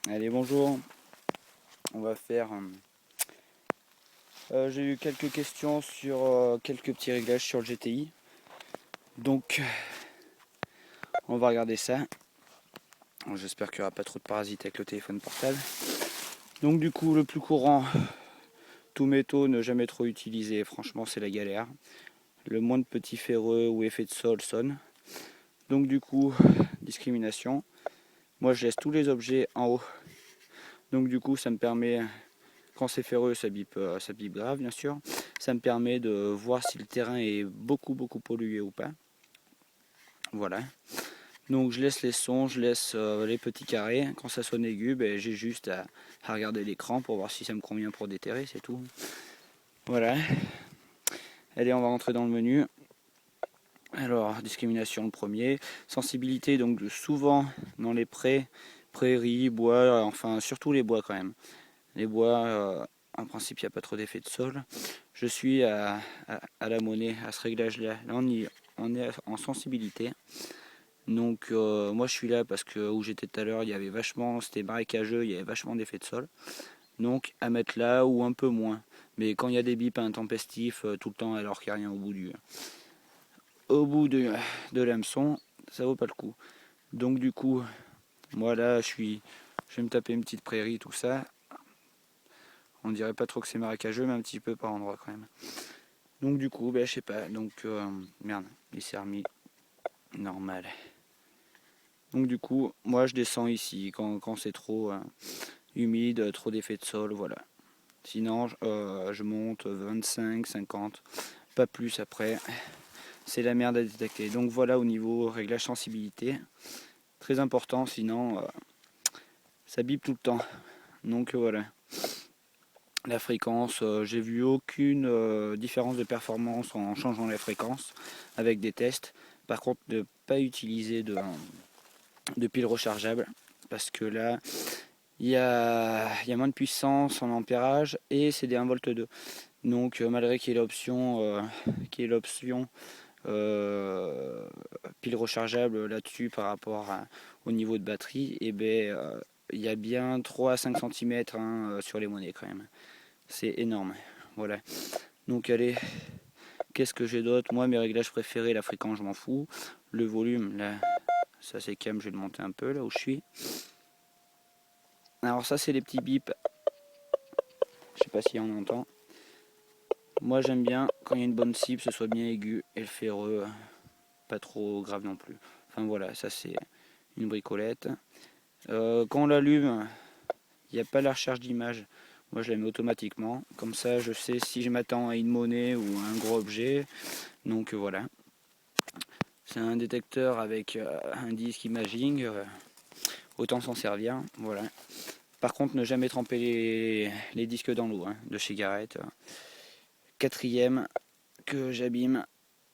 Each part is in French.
Allez, bonjour. On va faire. J'ai eu quelques questions sur quelques petits réglages sur le GTI. Donc, on va regarder ça. J'espère qu'il n'y aura pas trop de parasites avec le téléphone portable. Donc, du coup, le plus courant, tout métaux, ne jamais trop utiliser. Franchement, c'est la galère. Le moins de petits ferreux ou effets de sol sonne. Donc, du coup, discrimination. Moi, je laisse tous les objets en haut. Donc, du coup, ça me permet. Quand c'est ferreux, ça bip grave, bien sûr. Ça me permet de voir si le terrain est beaucoup pollué ou pas. Voilà. Donc je laisse les sons, je laisse les petits carrés. Quand ça sonne aigu, j'ai juste à regarder l'écran pour voir si ça me convient pour déterrer, c'est tout. Voilà. Allez, on va rentrer dans le menu. Alors, discrimination le premier. Sensibilité, donc souvent dans les prairies, bois, enfin surtout les bois quand même. Les bois, en principe, il n'y a pas trop d'effet de sol. Je suis à la monnaie, à ce réglage-là. Là, on est en sensibilité. Donc, moi, je suis là parce que où j'étais tout à l'heure, il y avait vachement, c'était marécageux, il y avait vachement d'effet de sol. Donc, à mettre là ou un peu moins. Mais quand il y a des bips intempestifs tout le temps, alors qu'il n'y a rien au bout de l'hameçon, ça vaut pas le coup. Donc, du coup, moi là, je vais me taper une petite prairie, tout ça. On dirait pas trop que c'est marécageux, mais un petit peu par endroit quand même. Donc du coup, je sais pas. Donc merde, il s'est remis normal. Donc du coup, moi je descends ici quand c'est trop humide, trop d'effet de sol, voilà. Sinon, je monte 25, 50, pas plus après. C'est la merde à détecter. Donc voilà au niveau réglage sensibilité. Très important, sinon ça bip tout le temps. Donc voilà. La fréquence, j'ai vu aucune différence de performance en changeant la fréquence avec des tests. Par contre, ne pas utiliser de pile rechargeable parce que là, il y a moins de puissance en ampérage et c'est des 1,2 V. Donc, malgré qu'il y ait l'option pile rechargeable là-dessus par rapport au niveau de batterie, et il y a bien 3 à 5 cm sur les monnaies quand même. C'est énorme. Voilà. Donc allez, qu'est-ce que j'ai d'autre? Moi, mes réglages préférés, la fréquence, je m'en fous. Le volume, là, ça c'est calme, je vais le monter un peu là où je suis. Alors ça, c'est les petits bips. Je sais pas si on entend. Moi, j'aime bien quand il y a une bonne cible, ce soit bien aigu et le ferreux, pas trop grave non plus. Enfin voilà, ça c'est une bricolette. Quand on l'allume, il n'y a pas la recherche d'image. Moi, je la mets automatiquement. Comme ça, je sais si je m'attends à une monnaie ou à un gros objet. Donc voilà. C'est un détecteur avec un disque imaging, autant s'en servir, voilà. Par contre, ne jamais tremper les disques dans l'eau, de chez Garrett. Quatrième que j'abîme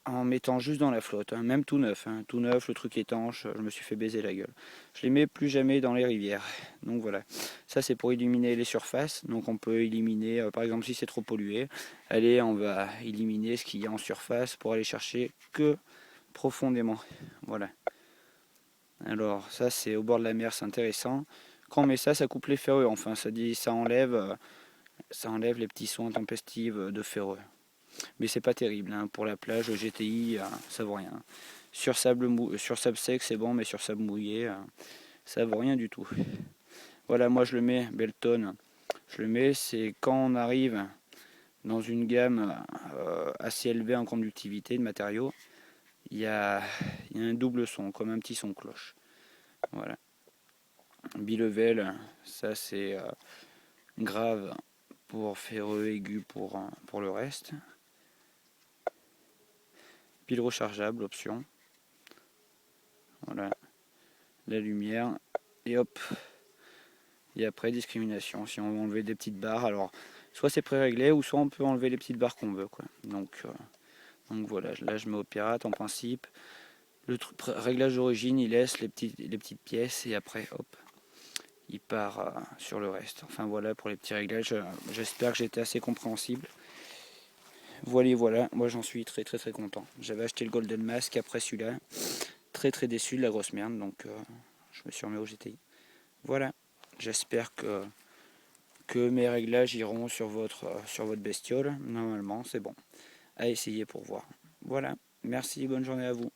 en mettant juste dans la flotte, même tout neuf, le truc étanche, je me suis fait baiser la gueule. Je les mets plus jamais dans les rivières. Donc voilà, ça c'est pour éliminer les surfaces. Donc on peut éliminer, par exemple si c'est trop pollué, allez on va éliminer ce qu'il y a en surface pour aller chercher que profondément. Voilà. Alors ça c'est au bord de la mer, c'est intéressant. Quand on met ça, ça coupe les ferreux. Enfin, ça enlève les petits sons intempestifs de ferreux. Mais c'est pas terrible. Pour la plage, le GTI, ça vaut rien. Sur sable sec, c'est bon, mais sur sable mouillé, ça vaut rien du tout. Voilà, moi je le mets, Belton. Je le mets, c'est quand on arrive dans une gamme assez élevée en conductivité de matériaux, il y a un double son, comme un petit son cloche. Voilà. Bilevel, ça c'est grave pour ferreux, aigu pour le reste. Pile rechargeable, option. Voilà. La lumière. Et hop. Et après, discrimination. Si on veut enlever des petites barres, alors soit c'est pré-réglé, ou soit on peut enlever les petites barres qu'on veut, quoi. Donc voilà, là je mets au pirate en principe. Le réglage d'origine, il laisse les petites pièces et après, hop, il part sur le reste. Enfin voilà pour les petits réglages. J'espère que j'ai été assez compréhensible. Voilà, moi j'en suis très content. J'avais acheté le Golden Mask après celui-là. Très déçu de la grosse merde, donc je me suis remis au GTI. Voilà, J'espère que mes réglages iront sur votre bestiole. Normalement, c'est bon. À essayer pour voir. Voilà. Merci, bonne journée à vous.